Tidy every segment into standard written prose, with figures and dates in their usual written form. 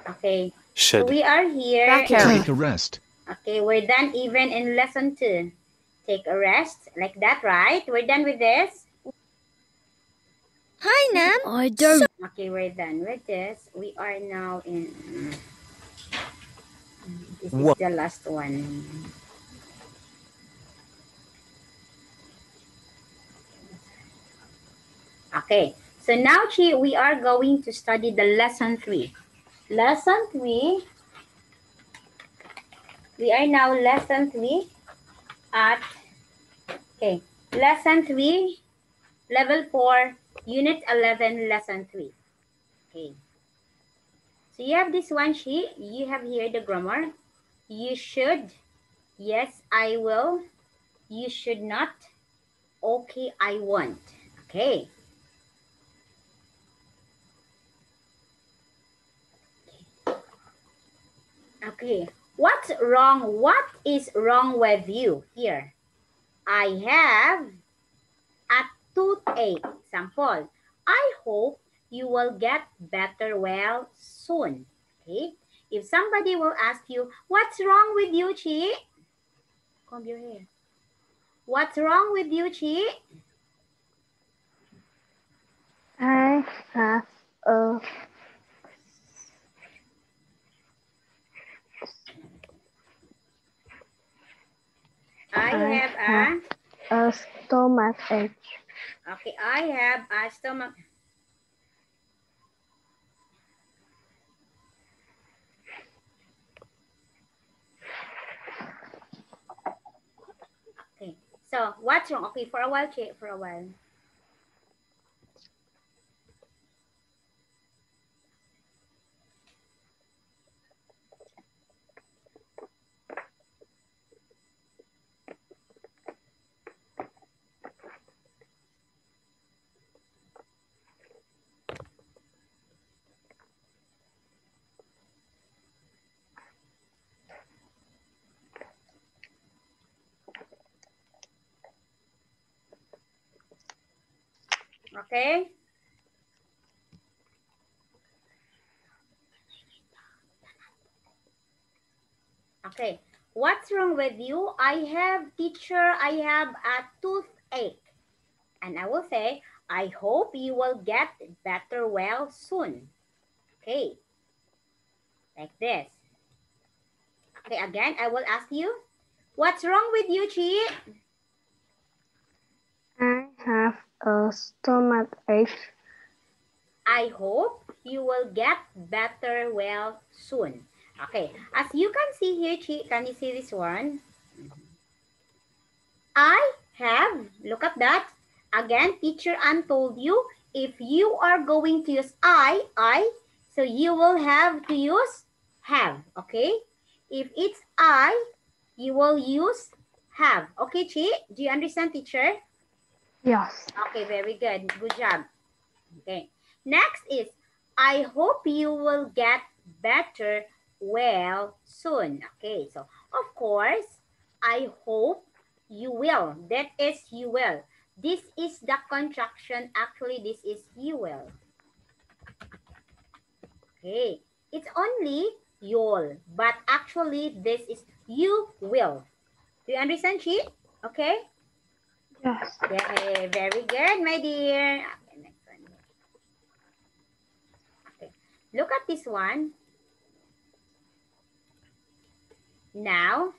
Okay. So Should. we are here. Take a rest. Okay, we're done even in lesson 2. Take a rest, like that, right? We're done with this. Hi, Nam. I don't. Okay, we're done with this. We are now in. This is the last one. Okay, so now, Chi, we are going to study the lesson 3. Lesson 3. We are now lesson 3 at. Okay, lesson 3, level 4, unit 11, lesson 3. Okay. So you have this one sheet. You have here the grammar. You should. Yes, I will. You should not. Okay, I won't. Okay. Okay. What's wrong? What is wrong with you here? I have a toothache. Example. I hope you will get better well soon. Okay. If somebody will ask you, what's wrong with you, Chi? Comb your hair. What's wrong with you, Chi? I have a I have a stomach ache. Okay, I have a stomach. Okay, so what's wrong? Okay, for a while, check for a while. Okay. Okay, what's wrong with you? I have, teacher, I have a toothache. And I will say, I hope you will get better well soon. Okay, like this. Okay, again, I will ask you, what's wrong with you, Chi? I have a stomach ache. I hope you will get better well soon. Okay, as you can see here, Chi, can you see this one? I have, look at that. Again, teacher Ann told you, if you are going to use I, so you will have to use have, okay? If it's I, you will use have. Okay, Chi, do you understand, teacher? Yes. Okay, very good. Good job. Okay. Next is, I hope you will get better well soon. Okay, so of course, I hope you will. That is you will. This is the contraction. Actually, this is you will. Okay, it's only you'll, but actually this is you will. Do you understand, Chi? Okay? Yes. Okay, very good, my dear. Okay, next one. Okay, look at this one. Now,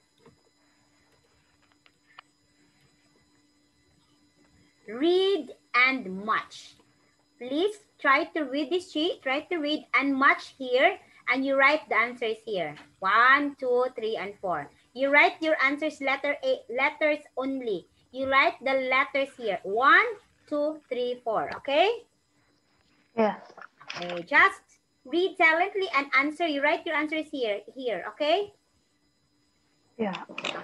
read and match. Please try to read this sheet. Try to read and match here. And you write the answers here. 1, 2, 3, and 4. You write your answers letter A, letters only. You write the letters here. 1, 2, 3, 4. Okay? Yes. Okay, just read silently and answer. You write your answers here. Okay? Yeah. Okay.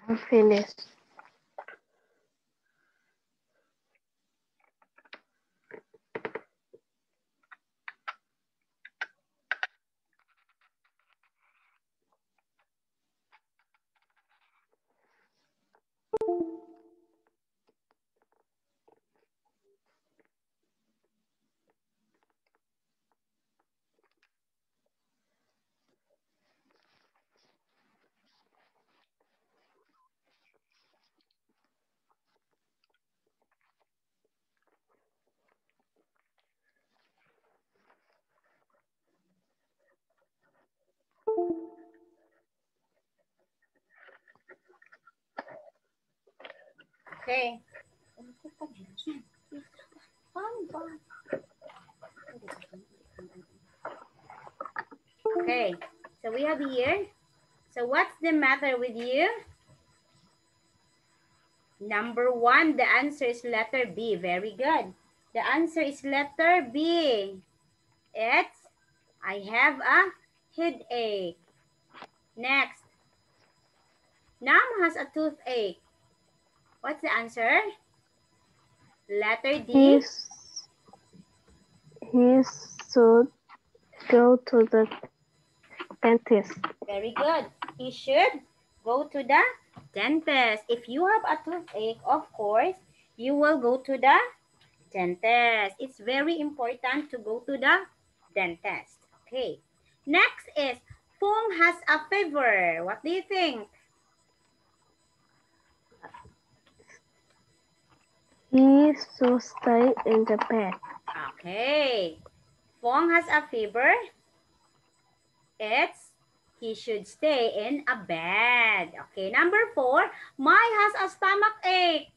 I'm finished. Okay. Okay. So we have here. So what's the matter with you? Number 1, the answer is letter B. Very good. The answer is letter B. It's, I have a headache. Next. Nam has a toothache. What's the answer? Letter D. He should go to the dentist. Very good. He should go to the dentist. If you have a toothache, of course, you will go to the dentist. It's very important to go to the dentist. Okay. Next is, Fong has a fever. What do you think? He should stay in the bed. Okay. Fong has a fever. It's, he should stay in a bed. Okay. Number 4, Mai has a stomach ache.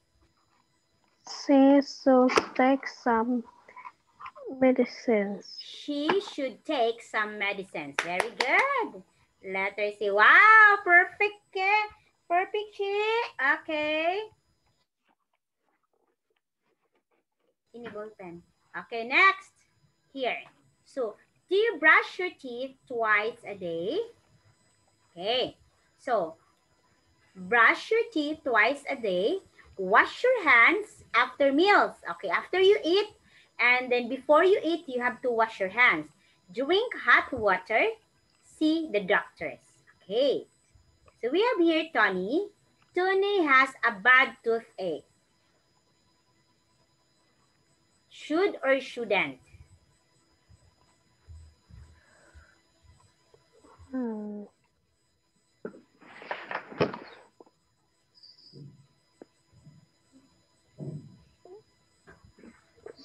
She should take some medicines. She should take some medicines. Very good. Letter C. Wow, perfect. Perfect, Chi. Okay. Ini ballpen. Okay, next. Here. So, do you brush your teeth twice a day? Okay. So, brush your teeth twice a day. Wash your hands after meals. Okay, after you eat. And then before you eat, you have to wash your hands. Drink hot water. See the doctors. Okay. So we have here Tony. Tony has a bad toothache. Should or shouldn't?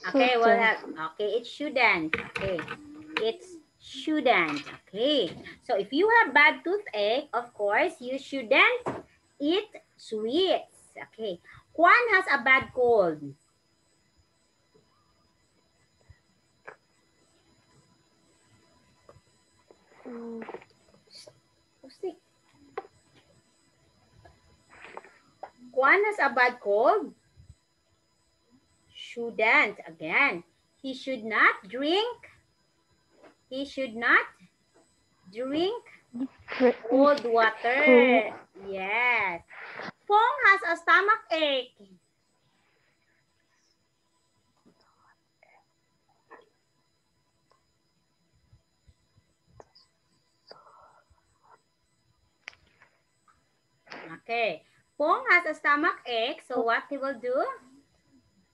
Okay, we'll have, okay, it shouldn't. Okay, it shouldn't. Okay, so if you have bad toothache, of course, you shouldn't eat sweets. Okay, Juan has a bad cold. Juan has a bad cold. Shouldn't. Again, he should not drink. He should not drink cold water. Yes. Fong has a stomach ache. Okay. Fong has a stomach ache. So what he will do?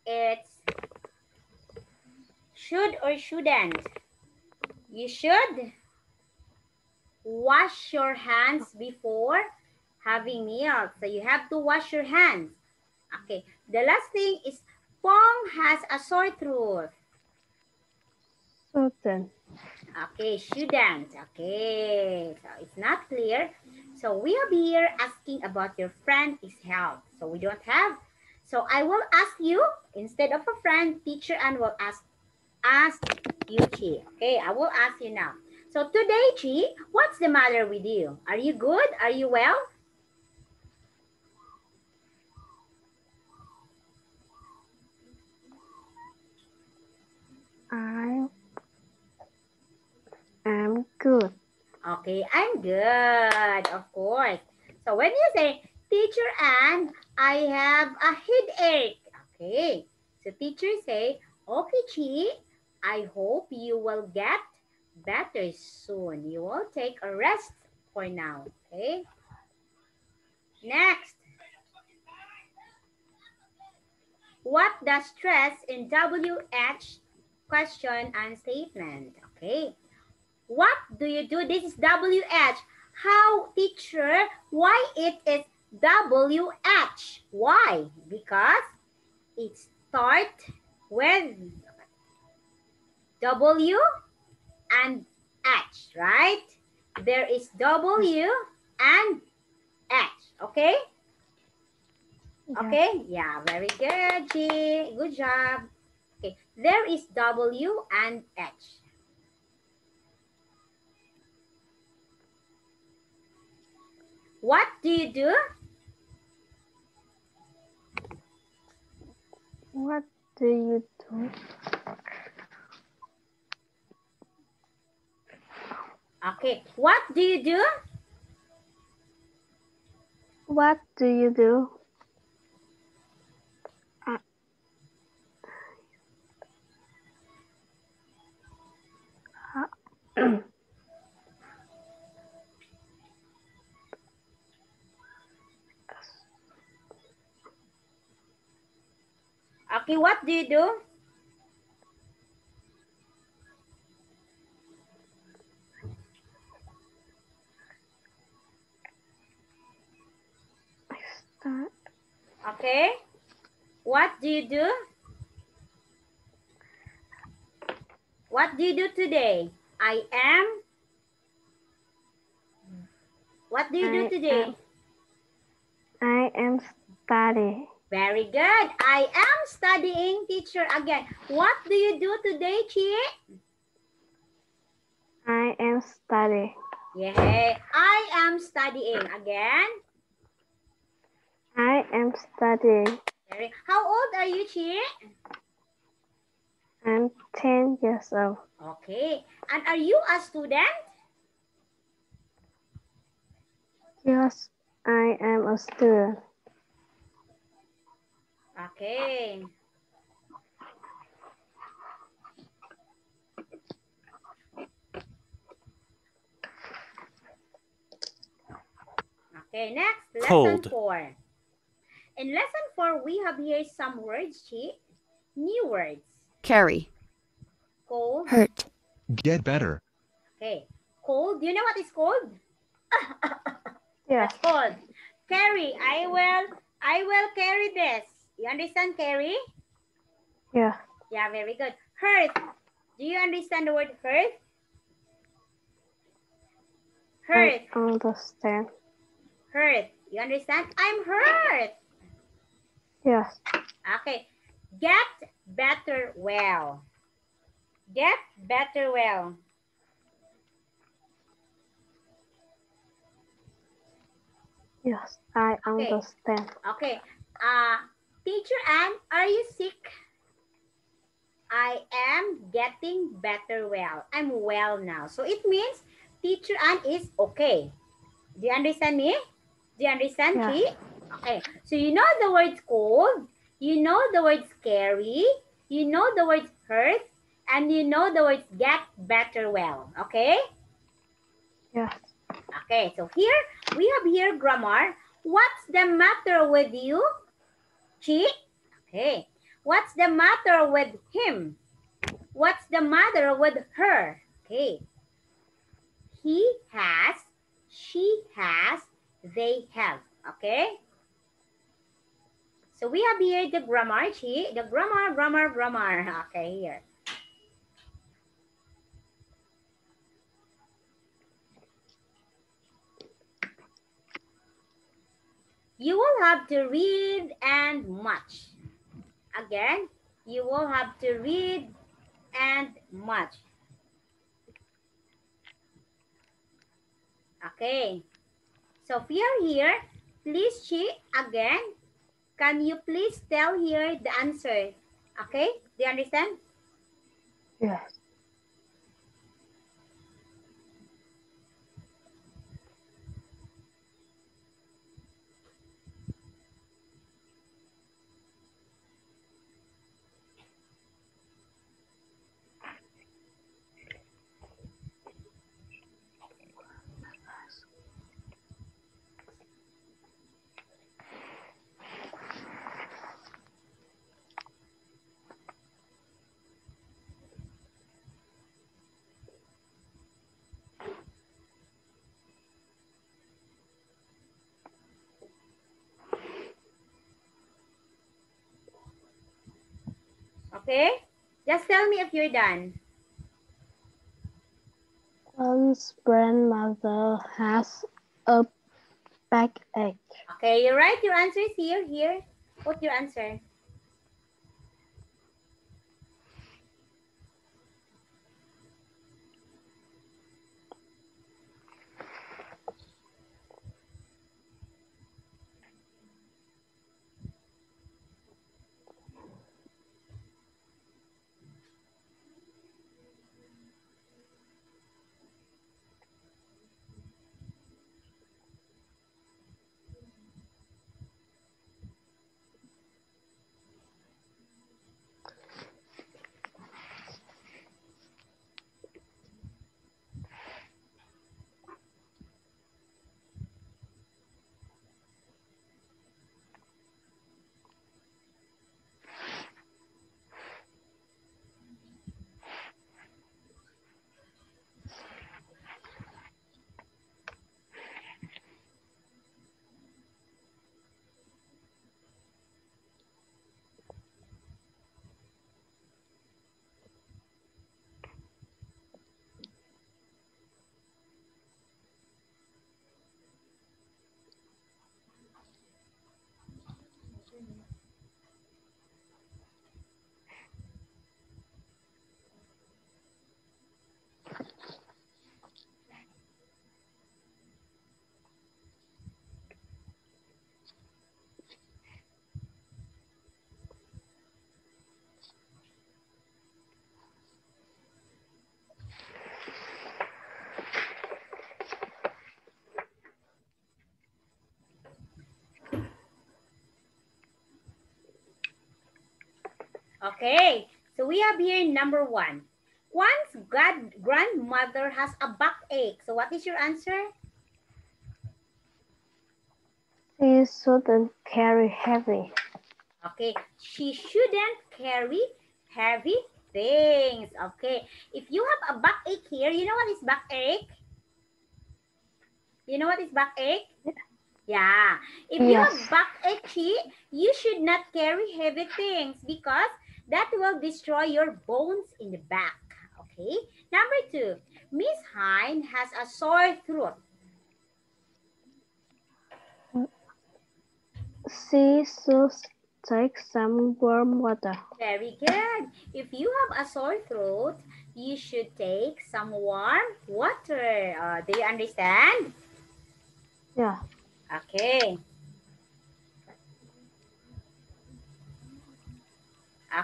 It's should or shouldn't. You should wash your hands before having meals. So you have to wash your hands. Okay. The last thing is Fong has a sore throat. Shouldn't. Okay, shouldn't. Okay, so it's not clear. So we are here asking about your friend's health. So we don't have. So I will ask you, instead of a friend, teacher Ann will ask you, Chi. Okay, I will ask you now. So today, Chi, what's the matter with you? Are you good? Are you well? I'm good. Okay, I'm good, of course. So when you say, Teacher Ann, I have a headache. Okay. So teacher say, okay, Chi, I hope you will get better soon. You will take a rest for now. Okay. Next. What does stress in WH question and statement? Okay. What do you do? This is WH. How, teacher? Why it is WH? Why? Because it starts with W and H, right? There is W and H, okay? Okay, yeah, very good, G. Good job. Okay, there is W and H. What do you do? What do you do? Okay, what do you do? What do you do? Okay, what do you do? Start. Okay, what do you do? What do you do today? I am. What do you do today? I am studying. Very good. I am studying, teacher, again. What do you do today, Chi? I am studying. Yeah, I am studying. Again. I am studying. How old are you, Chi? I'm 10 years old. Okay. And are you a student? Yes, I am a student. Okay. Okay, next, lesson 4. In lesson 4, we have here some words, Chi. New words. Carry. Cold. Hurt. Get better. Okay. Cold. Do you know what is cold? Yeah. That's cold. Carry. I will carry this. You understand, carry? Yeah. Yeah, very good. Hurt. Do you understand the word hurt? Hurt. I understand. Hurt. You understand? I'm hurt. Yes. Okay. Get better well. Get better well. Yes, I understand. Okay. Teacher Ann, are you sick? I am getting better well. I'm well now. So it means Teacher Ann is okay. Do you understand me? Do you understand, Yeah. Chi? Okay. So you know the words cold, you know the words scary, you know the words hurt, and you know the words get better well. Okay? Yes. Okay, so here we have here grammar. What's the matter with you, Chi? Okay. What's the matter with him? What's the matter with her? Okay. He has, she has, they have. Okay. So we have here the grammar, Chi. The grammar. Okay, here. You will have to read and much. Again, you will have to read and much. Okay. So if you're here, please, Chi, again, can you please tell here the answer? Okay? Do you understand? Yes. Okay? Just tell me if you're done. John's grandmother has a backache. Okay, you write your answers here. Here. Put your answer. Okay, so we have here number 1. Juan's grandmother has a backache. So what is your answer? She shouldn't carry heavy. Okay, she shouldn't carry heavy things. Okay, if you have a backache here, you know what is backache? You know what is backache? Yeah. If you Yes. have backache, you should not carry heavy things because that will destroy your bones in the back. Okay. Number 2, Miss Hine has a sore throat. She should take some warm water. Very good. If you have a sore throat, you should take some warm water. Do you understand? Yeah. Okay.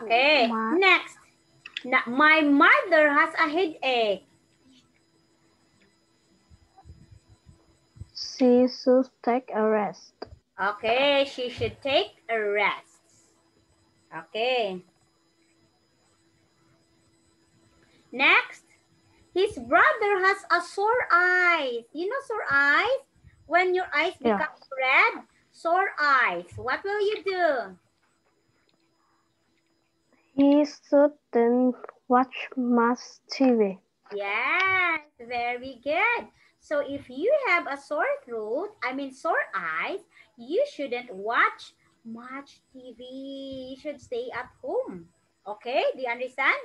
Okay. Next. My mother has a headache. She should take a rest. Okay, she should take a rest. Okay. Next, his brother has a sore eyes. You know sore eyes? When your eyes become red, sore eyes. What will you do? He shouldn't watch much TV. Yes, very good. So if you have a sore throat, sore eyes, you shouldn't watch much TV. You should stay at home. Okay, do you understand?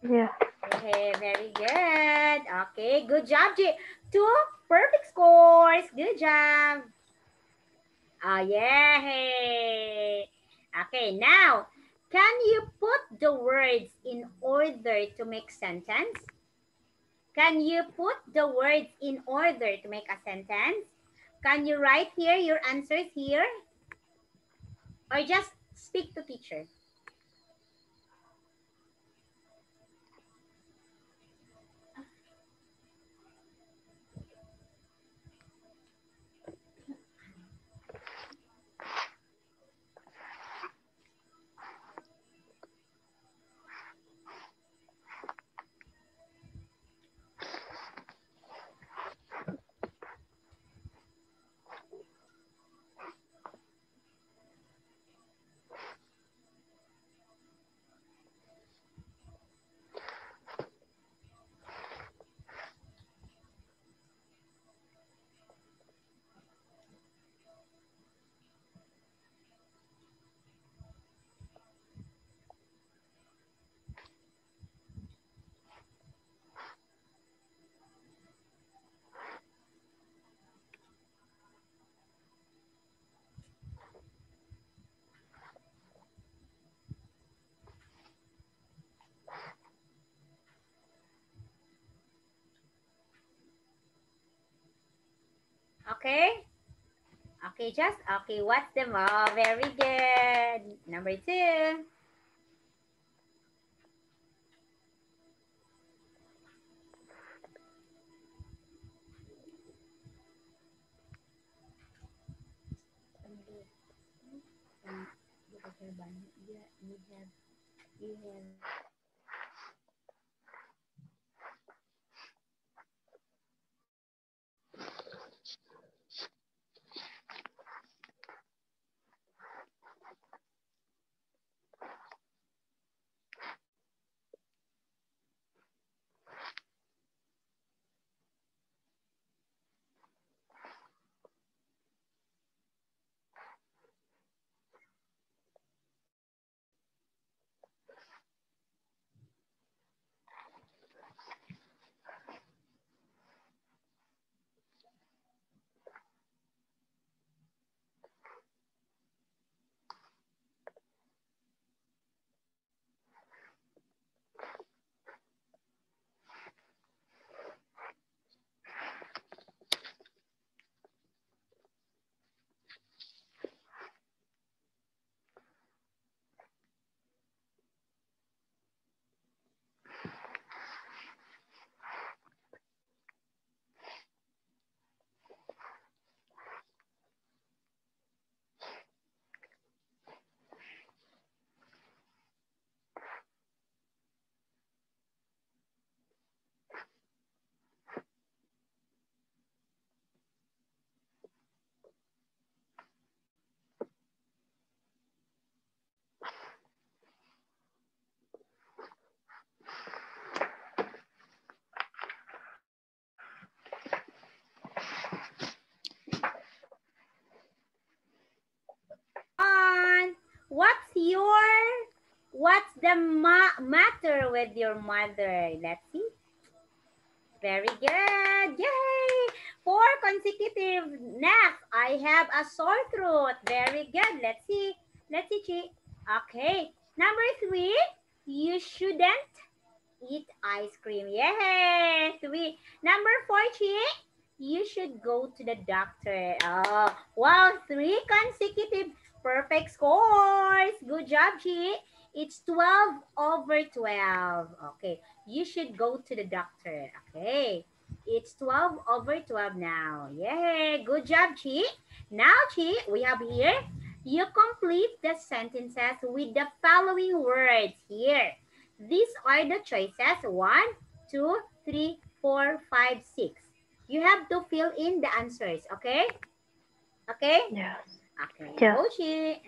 Yeah. Okay, very good. Okay, good job, J. 2 perfect scores. Good job. Oh, yeah. Okay, now, can you put the words in order to make sentence? Can you put the words in order to make a sentence? Can you write here your answers here? Or just speak to teacher? Okay? Okay, just, okay, what's the mom? Very good. Number 2. You have on. What's the matter with your mother? Let's see. Very good. Yay! 4 consecutive. Next, I have a sore throat. Very good. Let's see. Let's see, Chi. Okay. Number 3, you shouldn't eat ice cream. Yay! 3. Number 4, Chi, you should go to the doctor. Oh, wow. 3 consecutive perfect scores. Good job, Chi. It's 12 over 12. Okay. You should go to the doctor. Okay. It's 12 over 12 now. Yay. Good job, Chi. Now, Chi, we have here, you complete the sentences with the following words here. These are the choices. 1, 2, 3, 4, 5, 6. You have to fill in the answers. Okay? Okay? Yes. Okay. Yeah. Goshi.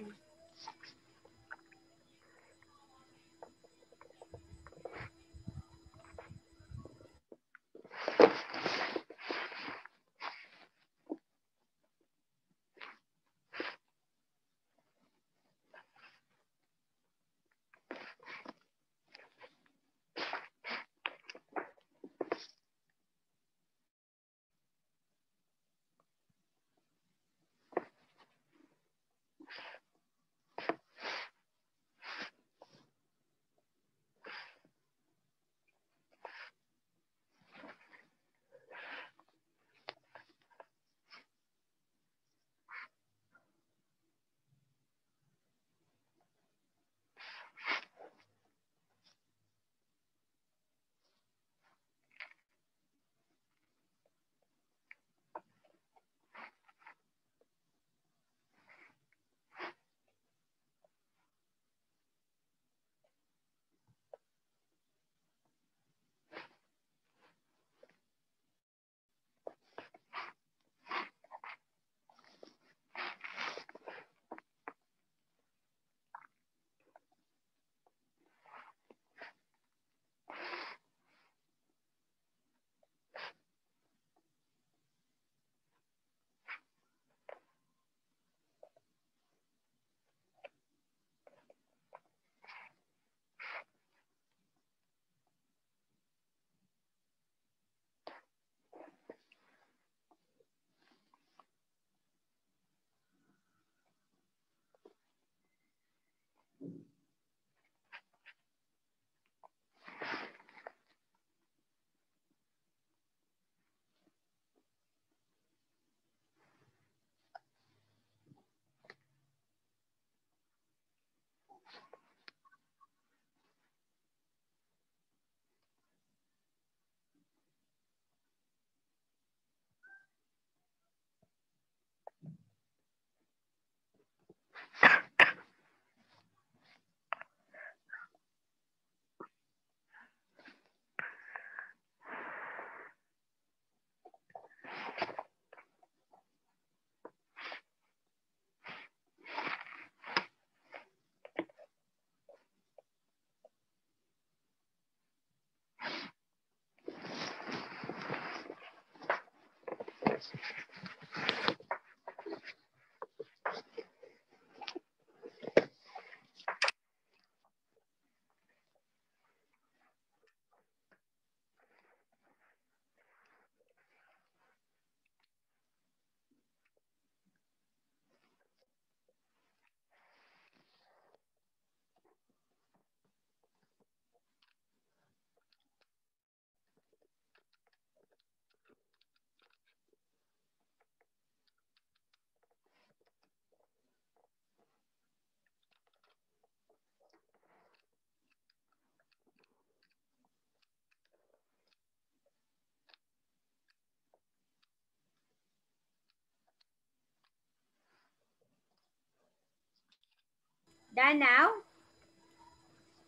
Done now?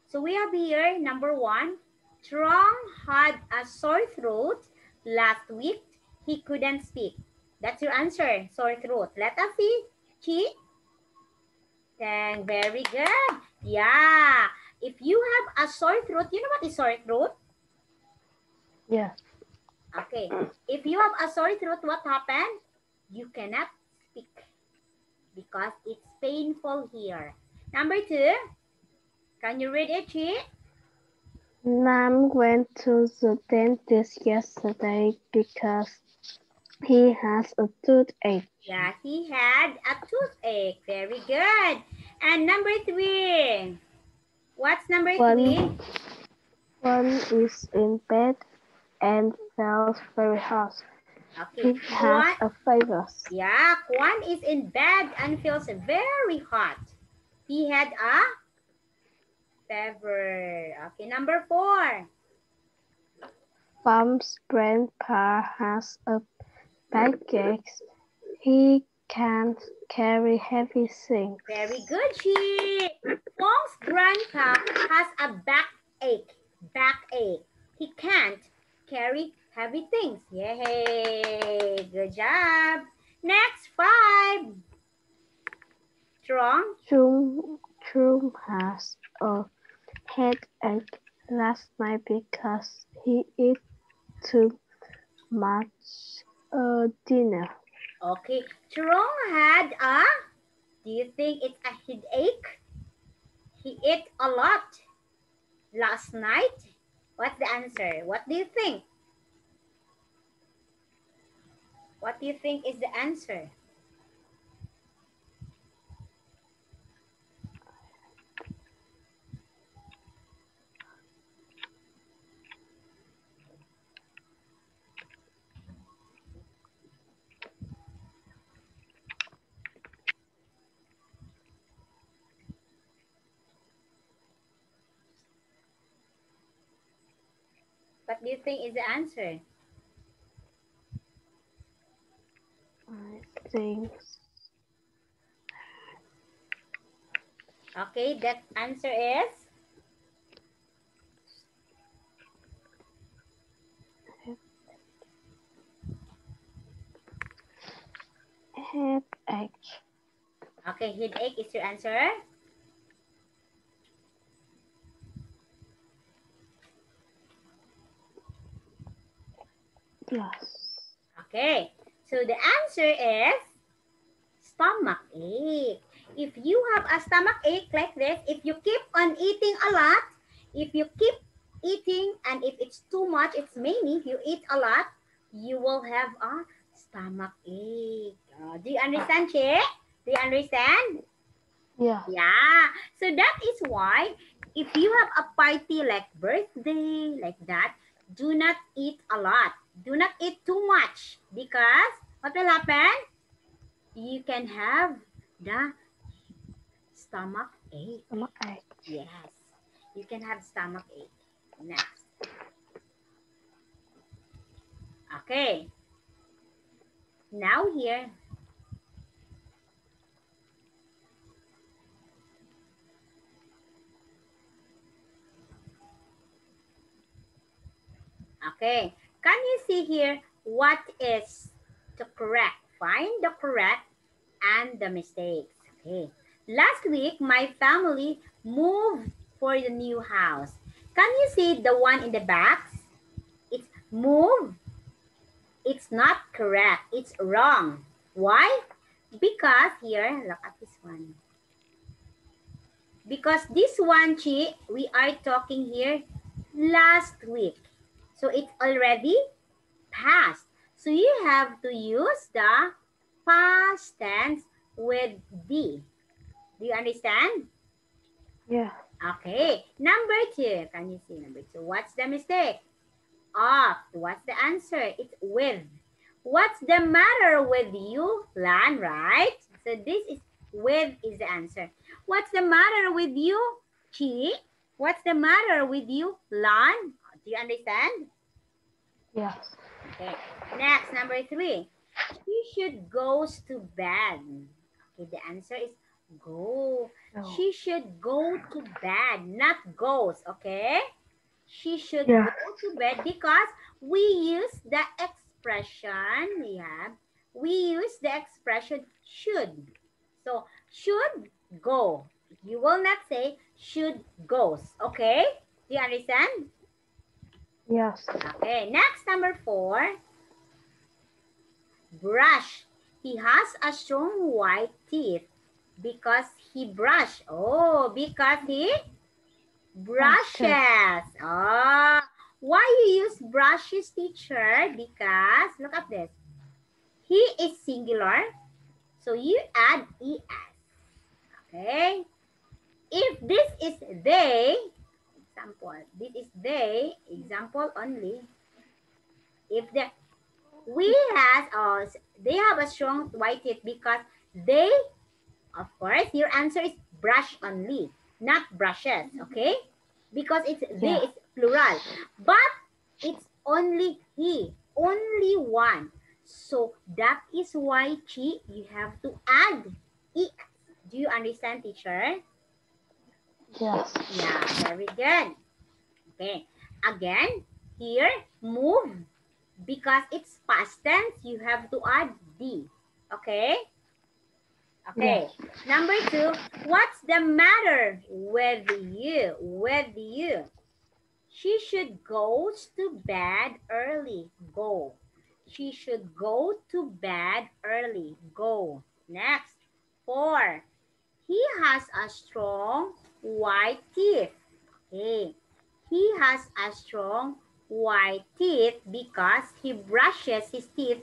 So we have here number 1. Trong had a sore throat last week. He couldn't speak. That's your answer, sore throat. Let us see. Chi? Then very good. Yeah. If you have a sore throat, you know what is sore throat? Yes. Okay. If you have a sore throat, what happened? You cannot speak because it's painful here. Number 2. Can you read it, Chi? Nam went to the dentist yesterday because he has a toothache. Yeah, he had a toothache. Very good. And number 3. What's number 3? One is in bed and feels very hot. Okay. He has a fever. Yeah, Kwan is in bed and feels very hot. He had a fever. Okay, number 4. Bum's grandpa has a backache. He can't carry heavy things. Very good, Chi. Fong's grandpa has a backache. Backache. He can't carry heavy things. Yay! Good job. Next, 5. Strong. Chum has a headache last night because he ate too much dinner. Okay. Strong had a, do you think it's a headache? He ate a lot last night. What's the answer? What do you think? What do you think is the answer? What do you think is the answer? I think. Okay, that answer is? Headache. Okay, headache is your answer. Yes. Okay, so the answer is stomach ache. If you have a stomach ache like this, if you keep on eating a lot, if you keep eating and if it's too much, it's many, you eat a lot, you will have a stomach ache. Do you understand, Che? Do you understand? Yeah. Yeah. So that is why if you have a party like birthday, like that, do not eat a lot. Do not eat too much because what will happen? You can have the stomach ache. Stomach ache. Yes. You can have stomach ache. Next. Okay. Now here. Okay. Can you see here what is the correct? Find the correct and the mistakes. Okay. Last week, my family moved for the new house. Can you see the one in the back? It's move. It's not correct. It's wrong. Why? Because here, look at this one. Because this one, Chi, we are talking here last week. So it's already past. So you have to use the past tense with D. Do you understand? Yeah. Okay. Number 2. Can you see number 2? What's the mistake? Off. What's the answer? It's with. What's the matter with you, Lan, right? So this is with is the answer. What's the matter with you, Chi? What's the matter with you, Lan? Do you understand? Yes. Okay. Next, number 3. She should goes to bed. Okay, the answer is Go. No. She should go to bed, not goes, okay? She should Yeah. go to bed because we use the expression, yeah, we use the expression should. So, should go. You will not say should goes, okay? Do you understand? Yes. Okay, next number 4. Brush. He has a strong white teeth because he brush. Oh, because he brushes. Oh, why you use brushes, teacher? Because, look at this. He is singular, so you add es. Okay? If this is they, example, this is they, example only. If the they have a strong white teeth because they, of course, your answer is brush only, not brushes, okay? Because it's they, Yeah. it's plural. But it's only he, only one. So that is why, Chi, you have to add es. Do you understand, teacher? Yes. Yeah, very good. Okay. Again, here, move. Because it's past tense, you have to add D. Okay? Okay. Yes. Number 2, what's the matter with you? With you? She should go to bed early. Go. She should go to bed early. Go. Next. 4, he has a strong white teeth. Okay. He has a strong white teeth because he brushes his teeth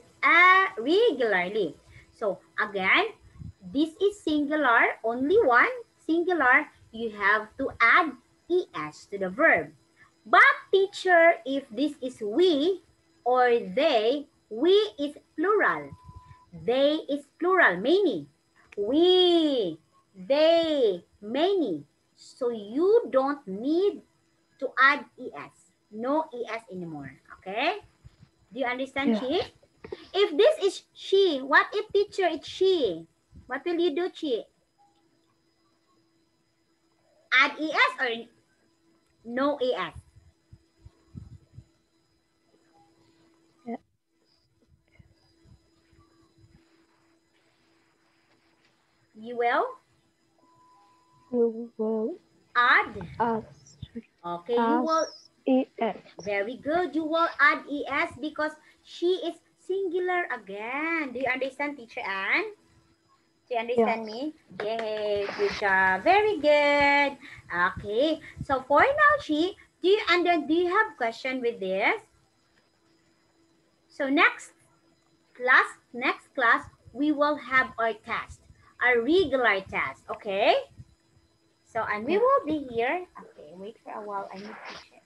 regularly. So again, this is singular, only one singular. You have to add es to the verb. But teacher, if this is we or they, we is plural. They is plural, many. We, they, many. So you don't need to add es. No es anymore. Okay? Do you understand, Yeah. Chi? If this is she, what if teacher is she? What will you do, Chi? Add es or no es? Yeah. You will You will add. ask Okay, you will. es. Very good. You will add es because she is singular again. Do you understand, teacher Anne? Do you understand Yes. me? Yay, good job. Very good. Okay. So for now, Chi, do you have question with this? So next class, we will have our test, a regular test. Okay. So and we Yeah. will be here. Okay, wait for a while. I need to check.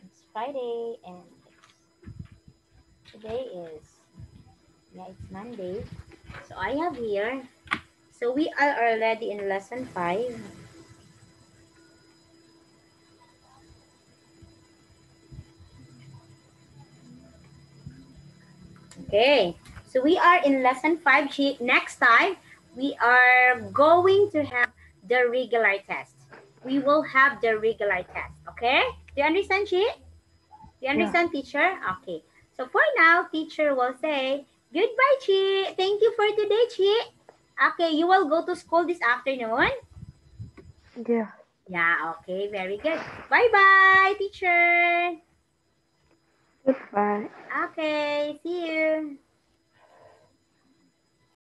It's Friday and today is, yeah, it's Monday. So I have here. So we are already in lesson 5. Okay, so we are in lesson 5. Next time, we are going to have the regular test. We will have the regular test, okay? Do you understand, Chi? Do you Yeah. understand, teacher? Okay. So for now, teacher will say, goodbye, Chi. Thank you for today, Chi. Okay, you will go to school this afternoon? Yeah. Yeah, okay, very good. Bye-bye, teacher. Goodbye. Okay, see you.